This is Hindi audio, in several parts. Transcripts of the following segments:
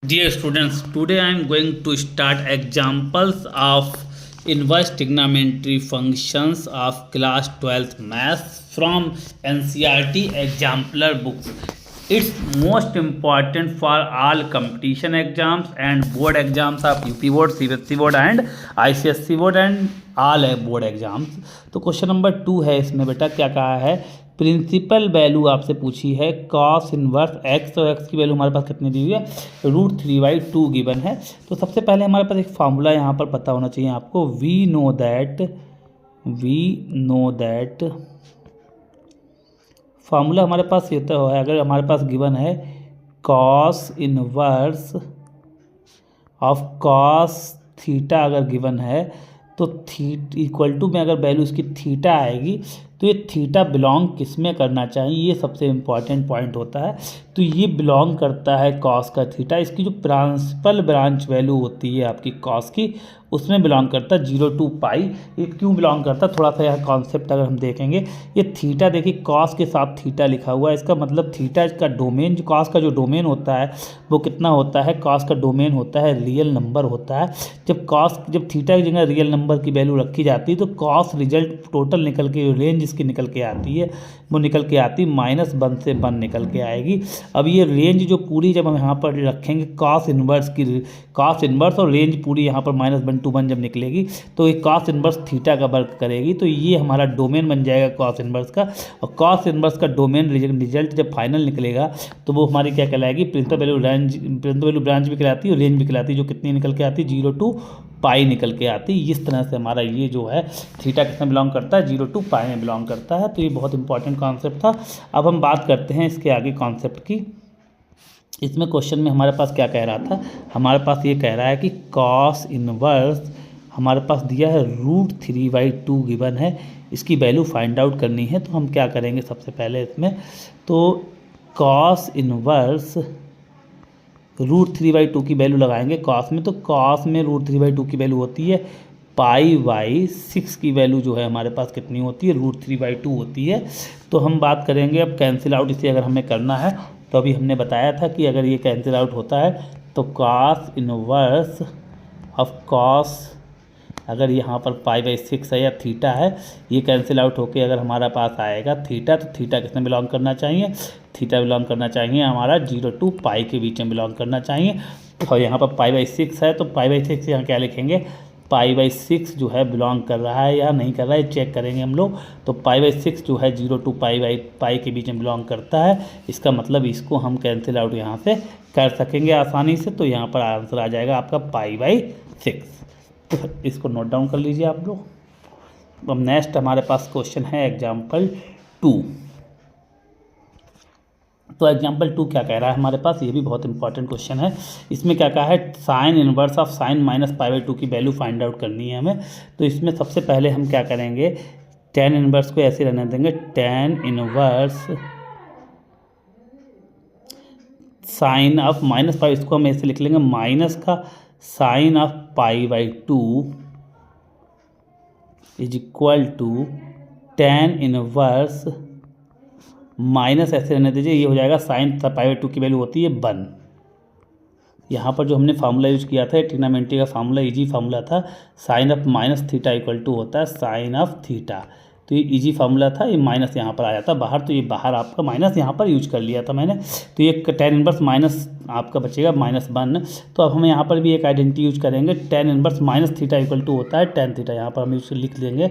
Dear students, today I am going to start examples of inverse trigonometry functions of class 12th maths from NCERT exemplar books. It's most important for all competition exams and board exams of UP board, CBSE board and ICSE board and all board exams. तो क्वेश्चन नंबर 2 है इसमें बेटा क्या कहा है, प्रिंसिपल वैल्यू आपसे पूछी है कॉस इनवर्स एक्स, और एक्स की वैल्यू हमारे पास कितनी दी हुई है, √3/2 गिवन है। तो सबसे पहले हमारे पास एक फार्मूला यहाँ पर पता होना चाहिए आपको, वी नो दैट फार्मूला हमारे पास ये तो है, अगर हमारे पास गिवन है cos inverse of cos theta अगर गिवन है तो इक्वल टू में अगर वैल्यू इसकी थीटा आएगी तो ये थीटा बिलोंग किस में करना चाहिए, ये सबसे इम्पॉर्टेंट पॉइंट होता है। तो ये बिलोंग करता है कॉस का थीटा, इसकी जो प्रिंसिपल ब्रांच वैल्यू होती है आपकी कॉस की उसमें बिलोंग करता है 0 to π। ये क्यों बिलोंग करता है, थोड़ा सा यह कॉन्सेप्ट अगर हम देखेंगे, ये थीटा देखिए कॉस के साथ थीटा लिखा हुआ है, इसका मतलब थीटा का डोमेन, जो कॉस का जो डोमेन होता है वो कितना होता है, कॉस का डोमेन होता है रियल नंबर होता है। जब थीटा की जगह रियल नंबर की वैल्यू रखी जाती है तो कॉस रिजल्ट टोटल निकल के रेंज इसकी निकल के आती है, वो निकल के आती -1 से 1 निकल के आएगी। अब ये रेंज जो पूरी जब हम यहाँ पर रखेंगे कॉस इन्वर्स और रेंज पूरी यहाँ पर -1 to 1 जब निकलेगी तो ये कॉस इन्वर्स थीटा का वर्क करेगी, तो ये हमारा डोमेन बन जाएगा कॉस इन्वर्स का। और कॉस इन्वर्स का डोमेन रिजल्ट जब फाइनल निकलेगा तो वो हमारी क्या कहलाएगी, प्रिंसिपल वैल्यू ब्रांच भी कहलाती है और रेंज भी कहलाती है, जो कितनी निकल के आती है 0 to π निकल के आती है। इस तरह से हमारा ये जो है थीटा किसमें बिलोंग करता है, 0 to π में बिलोंग करता है। तो ये बहुत इंपॉर्टेंट कॉन्सेप्ट था। अब हम बात करते हैं इसके आगे कॉन्सेप्ट की। इसमें क्वेश्चन में हमारे पास क्या कह रहा था, हमारे पास ये कह रहा है कि कॉस इनवर्स हमारे पास दिया है √3/2 गिवन है, इसकी वैल्यू फाइंड आउट करनी है। तो हम क्या करेंगे सबसे पहले इसमें, तो कॉस इनवर्स √3/2 की वैल्यू लगाएंगे कॉस में, तो कॉस में √3/2 की वैल्यू होती है π/6 की वैल्यू जो है हमारे पास कितनी होती है, √3/2 होती है। तो हम बात करेंगे अब कैंसिल आउट, इसे अगर हमें करना है तो अभी हमने बताया था कि अगर ये कैंसिल आउट होता है तो कॉस इनवर्स ऑफ कॉस, अगर यहाँ पर π/6 है या थीटा है, ये कैंसिल आउट होके अगर हमारा पास आएगा थीटा, तो थीटा किसमें बिलोंग करना चाहिए, थीटा बिलोंग करना चाहिए हमारा 0 to π के बीच में बिलोंग करना चाहिए। और यहाँ पर π/6 है तो π/6 यहाँ क्या लिखेंगे, π/6 जो है बिलोंग कर रहा है या नहीं कर रहा है चेक करेंगे हम लोग। तो π/6 जो है 0 to π के बीच में बिलोंग करता है, इसका मतलब इसको हम कैंसिल आउट यहाँ से कर सकेंगे आसानी से। तो यहाँ पर आंसर आ जाएगा आपका π/6। तो इसको नोट डाउन कर लीजिए आप लोग। अब नेक्स्ट हमारे पास क्वेश्चन है एग्जाम्पल 2। तो एग्जाम्पल 2 क्या कह रहा है हमारे पास, ये भी बहुत इंपॉर्टेंट क्वेश्चन है। इसमें क्या कहा है, साइन इनवर्स ऑफ साइन -π/2 की वैल्यू फाइंड आउट करनी है हमें। तो इसमें सबसे पहले हम क्या करेंगे, टेन इनवर्स को ऐसे रहने देंगे, टेन इनवर्स साइन ऑफ -π, इसको हम ऐसे लिख लेंगे माइनस का sine of π/2 is equal to tan inverse minus, ऐसे रहने दीजिए, ये हो जाएगा साइन π/2 की वैल्यू होती है 1। यहाँ पर जो हमने फार्मूला यूज किया था ट्रिग्नोमेट्री का फार्मूला, इजी फार्मूला था, साइन ऑफ -θ इक्वल टू होता है साइन ऑफ थीटा। तो ये इजी फार्मूला था, ये माइनस यहाँ पर आया था बाहर, तो ये बाहर आपका माइनस यहाँ पर यूज कर लिया था मैंने। तो ये टेन इनवर्स माइनस आपका बचेगा -1। तो अब हम यहाँ पर भी एक आइडेंटिटी यूज करेंगे, टेन इनवर्स -θ इक्वल टू होता है tan θ। यहाँ पर हम यूज लिख लेंगे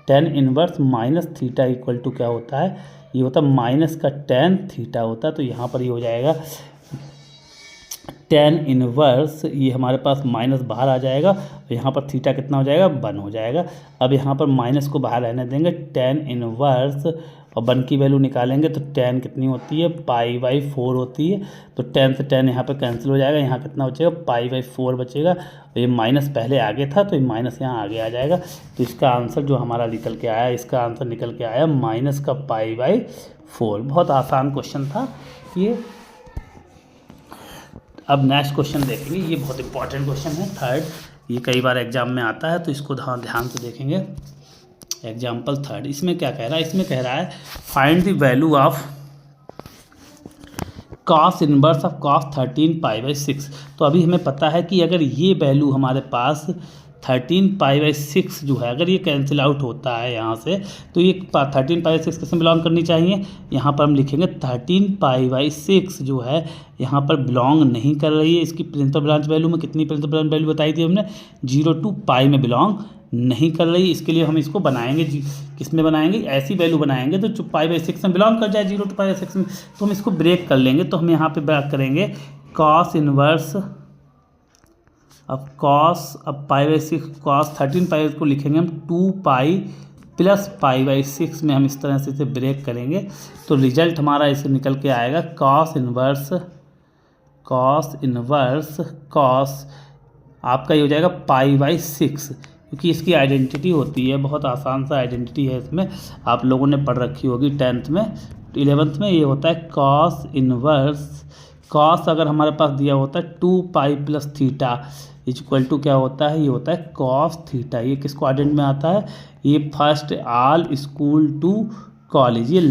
टेन इनवर्स -θ इक्वल टू क्या होता है, ये होता है माइनस का tan θ होता है। तो यहाँ पर ये हो जाएगा टेन इनवर्स, ये हमारे पास माइनस बाहर आ जाएगा, और यहाँ पर थीटा कितना हो जाएगा, 1 हो जाएगा। अब यहाँ पर माइनस को बाहर रहने देंगे, टेन इनवर्स और 1 की वैल्यू निकालेंगे तो tan कितनी होती है, π/4 होती है। तो tan से tan यहाँ पर कैंसिल हो जाएगा, यहाँ कितना बचेगा, π/4 बचेगा। और ये माइनस पहले आगे था तो ये माइनस यहाँ आगे आ जाएगा। तो इसका आंसर जो हमारा निकल के आया, इसका आंसर निकल के आया -π/4। बहुत आसान क्वेश्चन था ये। अब नेक्स्ट क्वेश्चन देखेंगे, ये बहुत इंपॉर्टेंट क्वेश्चन है, थर्ड, ये कई बार एग्जाम में आता है तो इसको ध्यान से देखेंगे। एग्जाम्पल 3, इसमें क्या कह रहा है, इसमें कह रहा है find the value of cos inverse of cos 13π/6। तो अभी हमें पता है कि अगर ये वैल्यू हमारे पास 13π/6 जो है अगर ये कैंसिल आउट होता है यहाँ से, तो ये 13π/6 किसमें बिलोंग करनी चाहिए, यहाँ पर हम लिखेंगे 13π/6 जो है यहाँ पर बिलोंग नहीं कर रही है। इसकी प्रिंसिपल ब्रांच वैल्यू में कितनी प्रिंसिपल ब्रांच वैल्यू बताई थी हमने, 0 to π में बिलोंग नहीं कर रही। इसके लिए हम इसको बनाएंगे किस में बनाएंगे, ऐसी वैल्यू बनाएंगे तो जो π/6 में बिलोंग कर जाए, 0 to π/6 में। तो हम इसको ब्रेक कर लेंगे। तो हम यहाँ पे ब्रेक करेंगे कॉस इनवर्स अब कॉस अब π/6 कॉस 13π को लिखेंगे हम 2π + π/6 में हम इस तरह से इसे ब्रेक करेंगे। तो रिजल्ट हमारा इसे निकल के आएगा कॉस इनवर्स कॉस आपका ये हो जाएगा π/6, क्योंकि इसकी आइडेंटिटी होती है, बहुत आसान सा आइडेंटिटी है इसमें, आप लोगों ने पढ़ रखी होगी 10th में 11th में। ये होता है कॉस इनवर्स, कॉस अगर हमारे पास दिया होता है 2π + थीटा इक्वल टू क्या होता है, ये होता है कॉस थीटा। ये किस क्वाड्रेंट में आता है, ये first all school to college, ये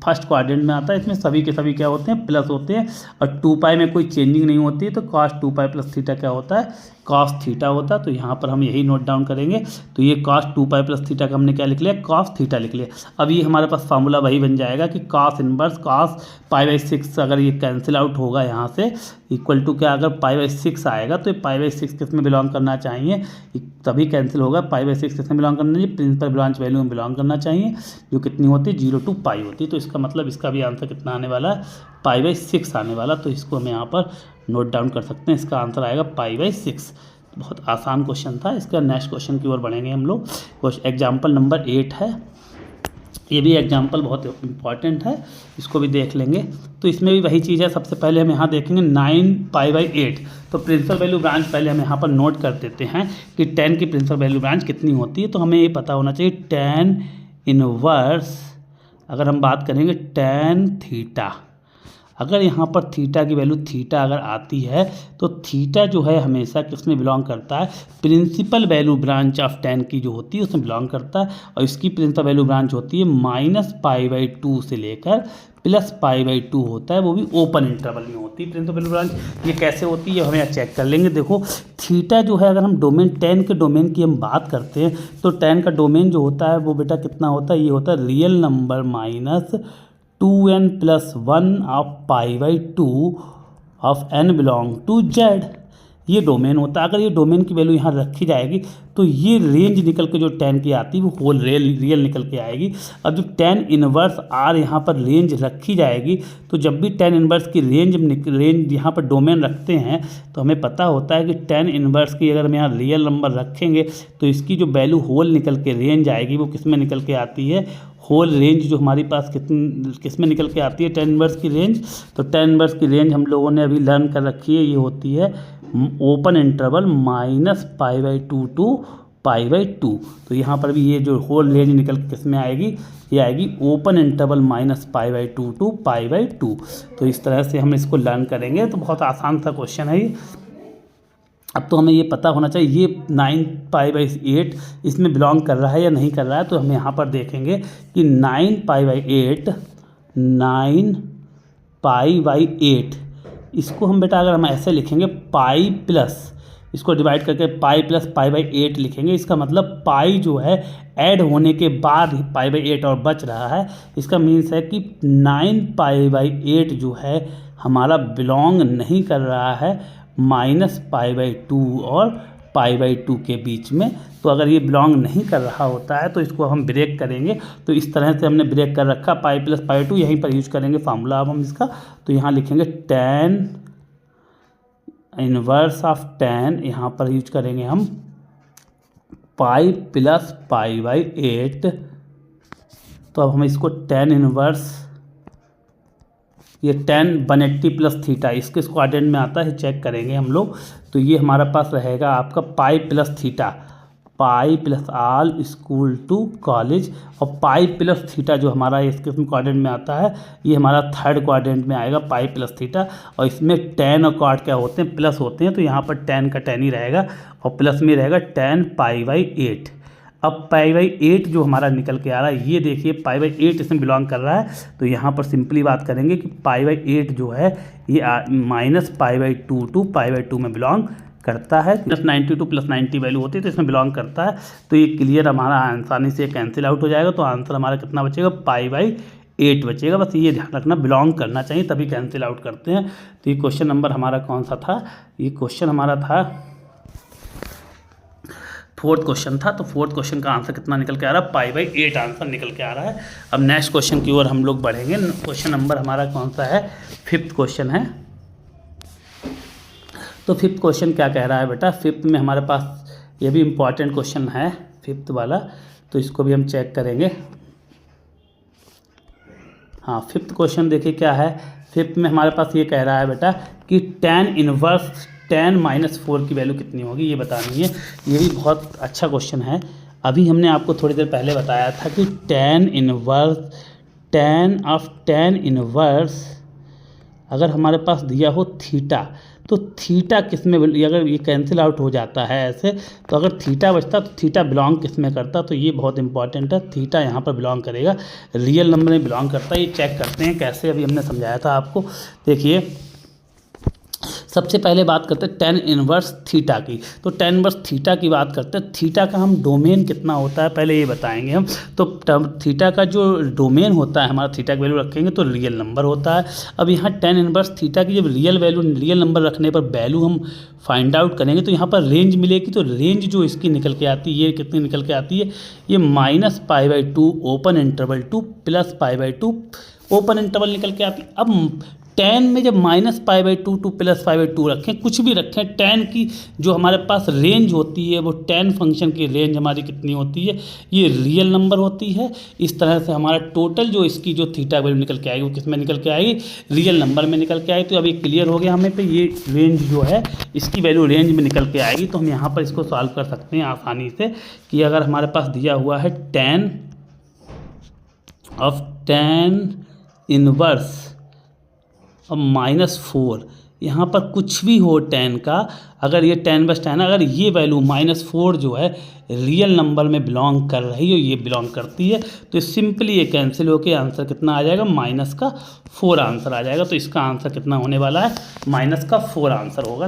फर्स्ट क्वाड्रेंट में आता है। इसमें सभी के सभी क्या होते हैं, प्लस होते हैं, और 2π में कोई चेंजिंग नहीं होती है। तो कॉस 2π + थीटा क्या होता है, कॉस थीटा होता है। तो यहाँ पर हम यही नोट डाउन करेंगे। तो ये कॉस 2π + थीटा का हमने क्या लिख लिया, कॉस थीटा लिख लिया। अब ये हमारे पास फार्मूला वही बन जाएगा कि कॉस इनवर्स कॉस π/6 अगर ये कैंसिल आउट होगा यहाँ से इक्वल टू क्या, अगर π/6 आएगा तो π/6 किस में बिलोंग करना चाहिए, तभी कैंसिल होगा। π/6 किस में बिलोंग करना चाहिए, प्रिंसिपल ब्रांच वैल्यू में बिलोंग करना चाहिए, जो कितनी होती है 0 to π होती है। तो इसका मतलब इसका भी आंसर कितना आने वाला है, π/6 आने वाला। तो इसको हम यहाँ पर नोट डाउन कर सकते हैं, इसका आंसर आएगा π/6। बहुत आसान क्वेश्चन था। इसका नेक्स्ट क्वेश्चन की ओर बढ़ेंगे हम लोग। एग्जाम्पल नंबर 8 है, ये भी एग्जाम्पल बहुत इंपॉर्टेंट है, इसको भी देख लेंगे। तो इसमें भी वही चीज़ है। सबसे पहले हम यहाँ देखेंगे 9π/8। तो प्रिंसिपल वैल्यू ब्रांच पहले हम यहाँ पर नोट कर देते हैं कि 10 की प्रिंसिपल वैल्यू ब्रांच कितनी होती है। तो हमें ये पता होना चाहिए tan इनवर्स, अगर हम बात करेंगे tan थीटा, अगर यहाँ पर थीटा की वैल्यू थीटा अगर आती है तो थीटा जो है हमेशा किस में बिलोंग करता है, प्रिंसिपल वैल्यू ब्रांच ऑफ 10 की जो होती है उसमें बिलोंग करता है। और इसकी प्रिंसिपल वैल्यू ब्रांच होती है -π/2 से लेकर +π/2 होता है, वो भी ओपन इंटरवल में होती है प्रिंसिपल वैल्यू ब्रांच। ये कैसे होती है हमें चेक कर लेंगे। देखो थीटा जो है, अगर हम डोमेन 10 के डोमेन की हम बात करते हैं तो 10 का डोमेन जो होता है वो बेटा कितना होता है, ये होता है real number -2n + 1 of π/2 of n belong to Z, ये डोमेन होता है। अगर ये डोमेन की वैल्यू यहाँ रखी जाएगी तो ये रेंज निकल के जो 10 की आती है वो होल रियल निकल के आएगी। अब जब tan इनवर्स R यहाँ पर रेंज रखी जाएगी तो जब भी tan इनवर्स की रेंज यहाँ पर डोमेन रखते हैं तो हमें पता होता है कि tan इनवर्स की अगर हम यहाँ रियल नंबर रखेंगे तो इसकी जो वैल्यू होल निकल के रेंज आएगी वो किस में निकल के आती है, होल रेंज जो हमारी पास किस में निकल के आती है, tan इनवर्स की रेंज। तो tan इनवर्स की रेंज हम लोगों ने अभी लर्न कर रखी है, ये होती है ओपन इंटरवल -π/2 to π/2। तो यहाँ पर भी ये जो होल रेंज निकल के किस में आएगी, ये आएगी ओपन इंटरवल -π/2 to π/2। तो इस तरह से हम इसको लर्न करेंगे। तो बहुत आसान सा क्वेश्चन है ये। अब तो हमें ये पता होना चाहिए ये 9π/8 इसमें बिलोंग कर रहा है या नहीं कर रहा है। तो हम यहाँ पर देखेंगे कि 9π/8 इसको हम बेटा अगर हम ऐसे लिखेंगे पाई प्लस, इसको डिवाइड करके पाई प्लस π/8 लिखेंगे। इसका मतलब पाई जो है ऐड होने के बाद ही π/8 और बच रहा है। इसका मीन्स है कि 9π/8 जो है हमारा बिलोंग नहीं कर रहा है -π/2 और π/2 के बीच में। तो अगर ये बिलोंग नहीं कर रहा होता है तो इसको हम ब्रेक करेंगे। तो इस तरह से हमने ब्रेक कर रखा, पाई प्लस π/2 यहीं पर यूज करेंगे फार्मूला अब हम इसका। तो यहाँ लिखेंगे tan इनवर्स ऑफ tan, यहाँ पर यूज करेंगे हम पाई प्लस π/8। तो अब हम इसको tan इनवर्स, ये tan 180 प्लस थीटा इसके क्वाड्रेंट में आता है, चेक करेंगे हम लोग। तो ये हमारा पास रहेगा आपका pi plus theta, pi plus all school to college, और पाई प्लस थीटा जो हमारा इसके क्वाड्रेंट में आता है ये हमारा थर्ड क्वाड्रेंट में आएगा पाई प्लस थीटा। और इसमें tan और cot क्या होते हैं, प्लस होते हैं। तो यहाँ पर tan का tan ही रहेगा और प्लस में रहेगा tan π/8। अब π/8 जो हमारा निकल के आ रहा है, ये देखिए π/8 इसमें बिलोंग कर रहा है, तो यहाँ पर सिंपली बात करेंगे कि π/8 जो है ये -π/2 टू π/2 में बिलोंग करता है। +90 टू +90 वैल्यू होती है तो इसमें बिलोंग करता है, तो ये क्लियर हमारा आसानी से कैंसिल आउट हो जाएगा। तो आंसर हमारा कितना बचेगा, π/8 बचेगा। बस ये ध्यान रखना, बिलोंग करना चाहिए तभी कैंसिल आउट करते हैं। तो ये क्वेश्चन नंबर हमारा कौन सा था, ये क्वेश्चन हमारा था 4th क्वेश्चन था। तो 4th क्वेश्चन का आंसर कितना निकल के आ रहा है, π/8 आंसर निकल के आ रहा है। अब नेक्स्ट क्वेश्चन की ओर हम लोग बढ़ेंगे। क्वेश्चन नंबर हमारा कौन सा है, 5th क्वेश्चन है। तो 5th क्वेश्चन क्या कह रहा है बेटा, 5th में हमारे पास ये भी इम्पॉर्टेंट क्वेश्चन है 5th वाला, तो इसको भी हम चेक करेंगे। हाँ, 5th क्वेश्चन देखिए क्या है। 5th में हमारे पास ये कह रहा है बेटा कि tan इनवर्स 10 - 4 की वैल्यू कितनी होगी, ये बतानी है। ये भी बहुत अच्छा क्वेश्चन है। अभी हमने आपको थोड़ी देर पहले बताया था कि tan इनवर्स अगर हमारे पास दिया हो थीटा, तो थीटा किस में, अगर ये कैंसिल आउट हो जाता है ऐसे, तो अगर थीटा बचता तो थीटा बिलोंग किस में करता, तो ये बहुत इंपॉर्टेंट है। थीटा यहाँ पर बिलोंग करेगा, रियल नंबर में बिलोंग करता है। ये चेक करते हैं कैसे, अभी हमने समझाया था आपको। देखिए सबसे पहले बात करते हैं tan इनवर्स थीटा की। तो tan इनवर्स थीटा की बात करते हैं। थीटा का हम डोमेन कितना होता है पहले ये बताएंगे हम। तो थीटा का जो डोमेन होता है हमारा, थीटा की वैल्यू रखेंगे तो रियल नंबर होता है। अब यहाँ tan इनवर्स थीटा की जब रियल नंबर रखने पर वैल्यू हम फाइंड आउट करेंगे तो यहाँ पर रेंज मिलेगी। तो रेंज जो इसकी निकल के आती है, ये कितनी निकल के आती है, ये -π/2 open interval to +π/2 open interval निकल के आती है। अब tan में जब -π/2 टू +π/2 रखें, कुछ भी रखें, tan की जो हमारे पास रेंज होती है वो tan फंक्शन की रेंज हमारी कितनी होती है, ये रियल नंबर होती है। इस तरह से हमारा टोटल जो इसकी जो थीटा वैल्यू निकल के आएगी वो किस में निकल के आएगी, रियल नंबर में निकल के आएगी। तो अभी क्लियर हो गया हमें पे, ये रेंज जो है इसकी वैल्यू रेंज में निकल के आएगी। तो हम यहाँ पर इसको सॉल्व कर सकते हैं आसानी से कि अगर हमारे पास दिया हुआ है tan इनवर्स अब -4, यहाँ पर कुछ भी हो tan का, अगर ये tan/tan अगर ये वैल्यू -4 जो है रियल नंबर में बिलोंग कर रही है, ये बिलोंग करती है, तो सिंपली ये कैंसिल होकर आंसर कितना आ जाएगा, -4 आंसर आ जाएगा। तो इसका आंसर कितना होने वाला है, -4 आंसर होगा।